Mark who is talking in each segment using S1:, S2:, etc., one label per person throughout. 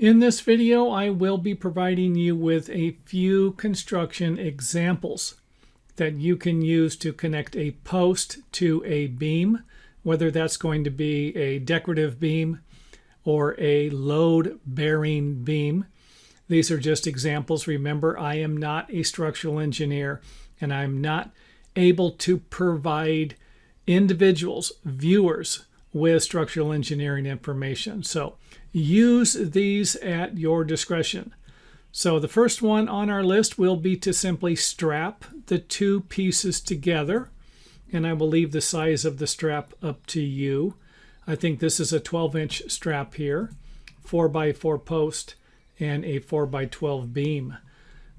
S1: In this video, I will be providing you with a few construction examples that you can use to connect a post to a beam, whether that's going to be a decorative beam or a load-bearing beam. These are just examples. Remember, I am not a structural engineer, and I'm not able to provide individuals, viewers, with structural engineering information. So use these at your discretion. So the first one on our list will be to simply strap the two pieces together. And I will leave the size of the strap up to you. I think this is a 12-inch strap here, 4x4 post, and a 4x12 beam.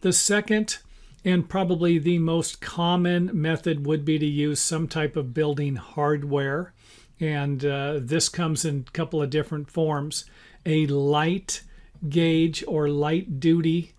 S1: The second and probably the most common method would be to use some type of building hardware. And this comes in a couple of different forms. A light gauge or light duty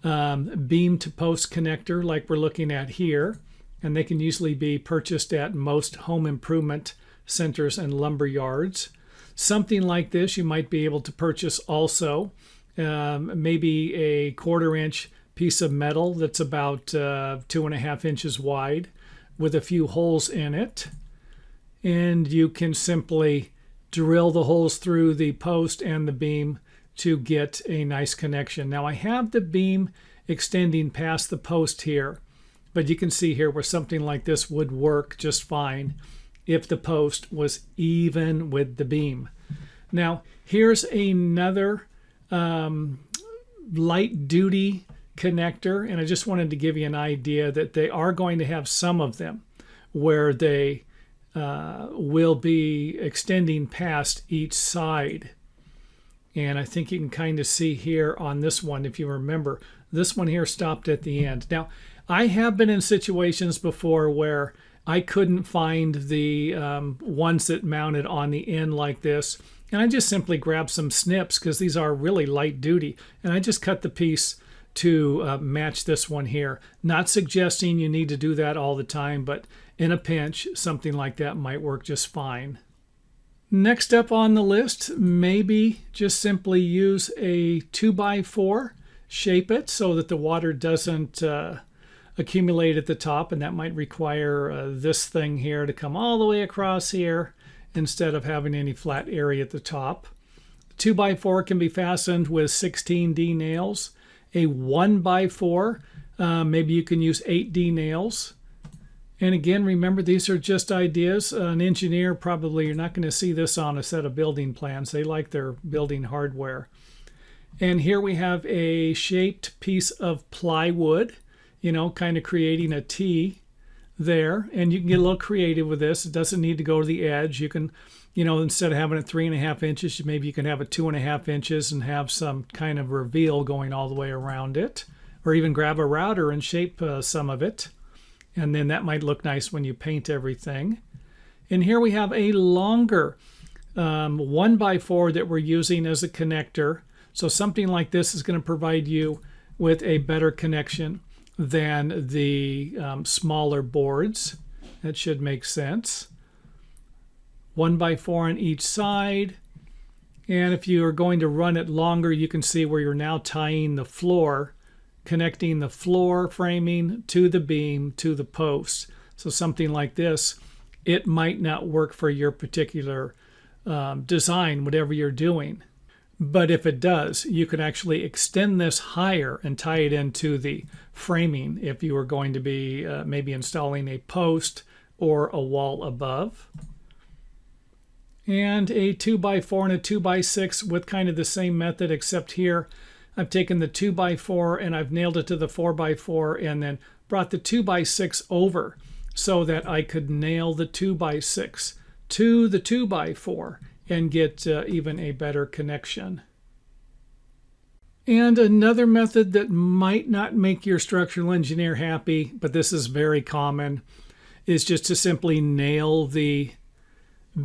S1: beam to post connector like we're looking at here. And they can usually be purchased at most home improvement centers and lumber yards. Something like this you might be able to purchase also. Maybe a 1/4 inch piece of metal that's about 2.5 inches wide with a few holes in it. And you can simply drill the holes through the post and the beam to get a nice connection. Now I have the beam extending past the post here, but you can see here where something like this would work just fine if the post was even with the beam. Now here's another light duty connector, and I just wanted to give you an idea that they are going to have some of them where they will be extending past each side. And I think you can kind of see here on this one, if you remember, this one here stopped at the end. Now, I have been in situations before where I couldn't find the ones that mounted on the end like this. And I just simply grabbed some snips because these are really light duty. And I just cut the piece to match this one here. Not suggesting you need to do that all the time, but in a pinch, something like that might work just fine. Next up on the list, maybe just simply use a 2x4, shape it so that the water doesn't accumulate at the top, and that might require this thing here to come all the way across here instead of having any flat area at the top. 2x4 can be fastened with 16D nails. A 1x4, maybe you can use 8D nails. And again, remember, these are just ideas. An engineer, probably, you're not going to see this on a set of building plans. They like their building hardware. And here we have a shaped piece of plywood, you know, kind of creating a T there. And you can get a little creative with this. It doesn't need to go to the edge. You can, you know, instead of having it 3.5 inches, maybe you can have it 2.5 inches and have some kind of reveal going all the way around it. Or even grab a router and shape some of it. And then that might look nice when you paint everything. And here we have a longer 1x4 that we're using as a connector. So something like this is going to provide you with a better connection than the smaller boards. That should make sense. 1x4 on each side. And if you are going to run it longer, you can see where you're now tying the floor, connecting the floor framing to the beam to the post. So something like this, it might not work for your particular design, whatever you're doing. But if it does, you could actually extend this higher and tie it into the framing if you were going to be maybe installing a post or a wall above. And a 2x4 and a 2x6 with kind of the same method, except here I've taken the 2x4 and I've nailed it to the 4x4 and then brought the 2x6 over so that I could nail the 2x6 to the 2x4 and get even a better connection. And another method that might not make your structural engineer happy, but this is very common, is just to simply nail the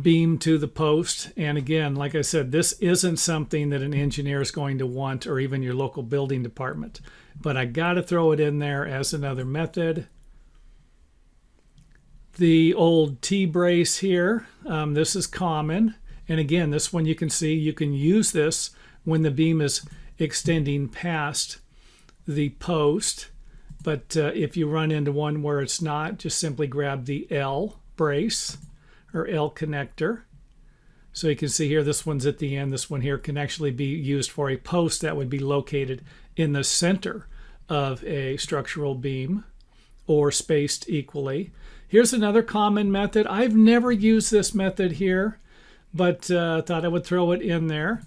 S1: beam to the post. And again, like I said, this isn't something that an engineer is going to want, or even your local building department, but I got to throw it in there as another method. The old T-brace here, this is common, and again, this one you can see you can use this when the beam is extending past the post. But if you run into one where it's not, just simply grab the L brace or L connector. So you can see here, this one's at the end. This one here can actually be used for a post that would be located in the center of a structural beam or spaced equally. Here's another common method. I've never used this method here, but thought I would throw it in there.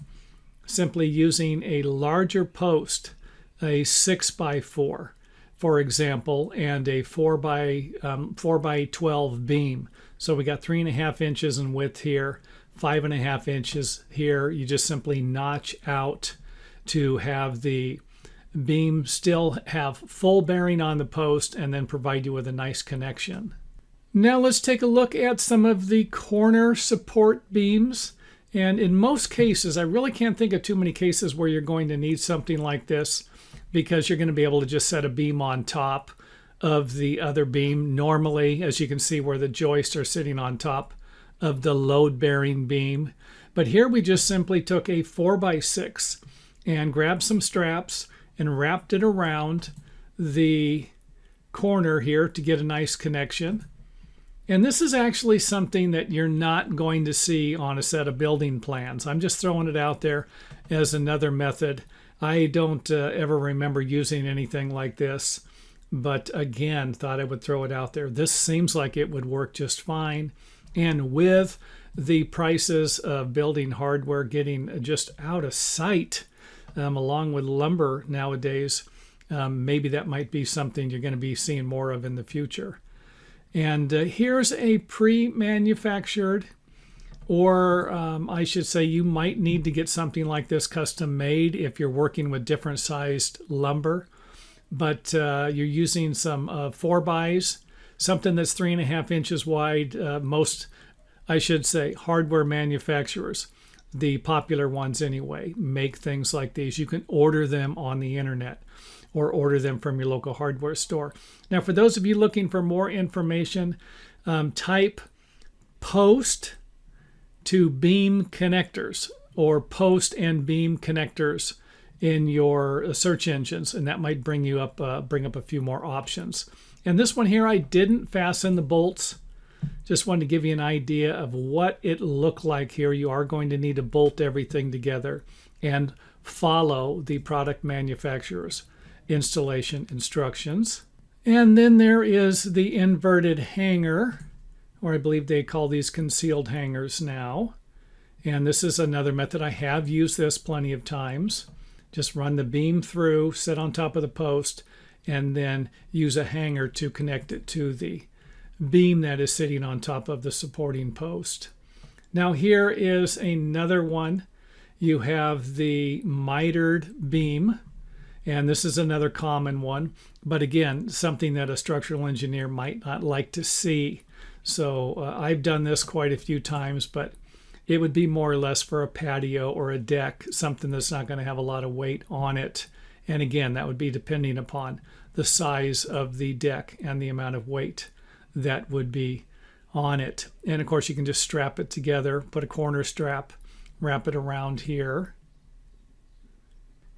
S1: Simply using a larger post, a 6x4, for example, and a 4x12 beam. So we got 3.5 inches in width here, 5.5 inches here. You just simply notch out to have the beam still have full bearing on the post and then provide you with a nice connection. Now let's take a look at some of the corner support beams. And in most cases, I really can't think of too many cases where you're going to need something like this, because you're going to be able to just set a beam on top of the other beam. Normally, as you can see where the joists are sitting on top of the load-bearing beam. But here we just simply took a 4x6 and grabbed some straps and wrapped it around the corner here to get a nice connection. And this is actually something that you're not going to see on a set of building plans. I'm just throwing it out there as another method. I don't ever remember using anything like this, but again, thought I would throw it out there. This seems like it would work just fine. And with the prices of building hardware getting just out of sight, along with lumber nowadays, maybe that might be something you're going to be seeing more of in the future. And here's a pre-manufactured, or I should say you might need to get something like this custom made if you're working with different sized lumber. But you're using some 4x, something that's 3.5 inches wide. Most, I should say, hardware manufacturers, the popular ones anyway, make things like these. You can order them on the internet or order them from your local hardware store. Now, for those of you looking for more information, type post to beam connectors or post and beam connectors in your search engines, and that might bring you up, bring up a few more options. And this one here, I didn't fasten the bolts. Just wanted to give you an idea of what it looked like here. You are going to need to bolt everything together and follow the product manufacturer's installation instructions. And then there is the inverted hanger, or I believe they call these concealed hangers now. And this is another method. I have used this plenty of times. Just run the beam through, sit on top of the post, and then use a hanger to connect it to the beam that is sitting on top of the supporting post. Now here is another one. You have the mitered beam, and this is another common one, but again, something that a structural engineer might not like to see. So I've done this quite a few times, but it would be more or less for a patio or a deck, something that's not going to have a lot of weight on it. And again, that would be depending upon the size of the deck and the amount of weight that would be on it. And of course, you can just strap it together, put a corner strap, wrap it around here.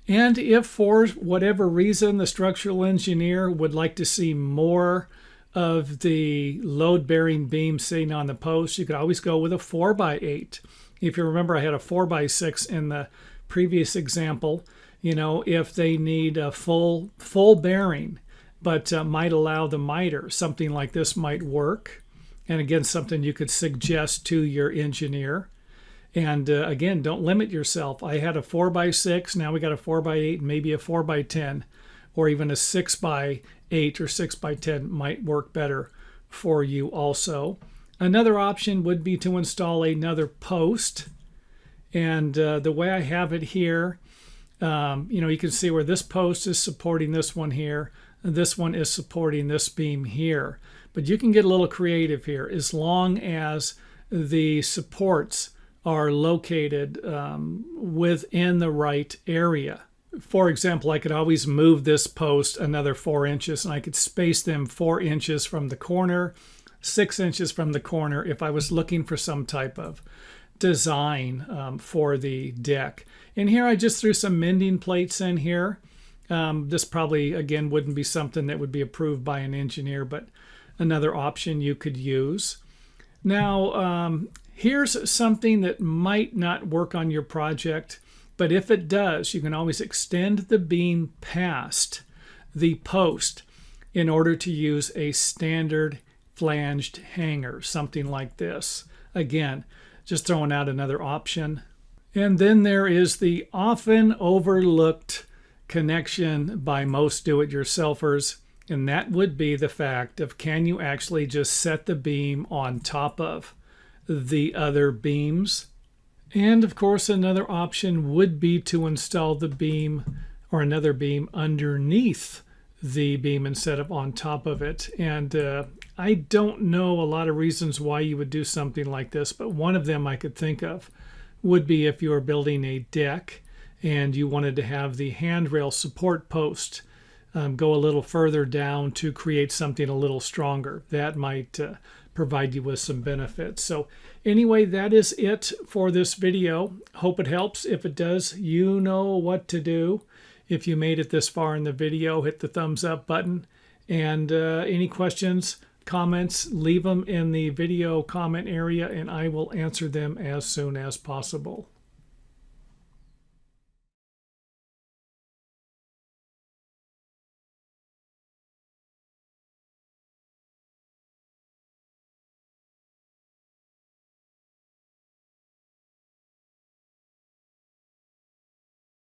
S1: And if for whatever reason the structural engineer would like to see more of the load-bearing beam sitting on the post, you could always go with a 4x8. If you remember, I had a 4x6 in the previous example. You know, if they need a full bearing, but might allow the miter, something like this might work. And again, something you could suggest to your engineer. And again, don't limit yourself. I had a 4x6, now we got a 4x8, maybe a 4x10, or even a 6x8 or 6x10 might work better for you also. Another option would be to install another post. And the way I have it here, you can see where this post is supporting this one here. And this one is supporting this beam here. But you can get a little creative here as long as the supports are located within the right area. For example, I could always move this post another 4 inches, and I could space them 4 inches from the corner, 6 inches from the corner if I was looking for some type of design for the deck. And here I just threw some mending plates in here. This probably, again, wouldn't be something that would be approved by an engineer, but another option you could use. Now, here's something that might not work on your project, but if it does, you can always extend the beam past the post in order to use a standard flanged hanger, something like this. Again, just throwing out another option. And then there is the often overlooked connection by most do-it-yourselfers, and that would be the fact of, can you actually just set the beam on top of the other beams? And of course, another option would be to install the beam or another beam underneath the beam instead of on top of it. And I don't know a lot of reasons why you would do something like this, but one of them I could think of would be if you were building a deck and you wanted to have the handrail support post go a little further down to create something a little stronger. That might provide you with some benefits. So anyway, that is it for this video. Hope it helps. If it does, you know what to do. If you made it this far in the video, hit the thumbs up button. And any questions, comments, leave them in the video comment area and I will answer them as soon as possible.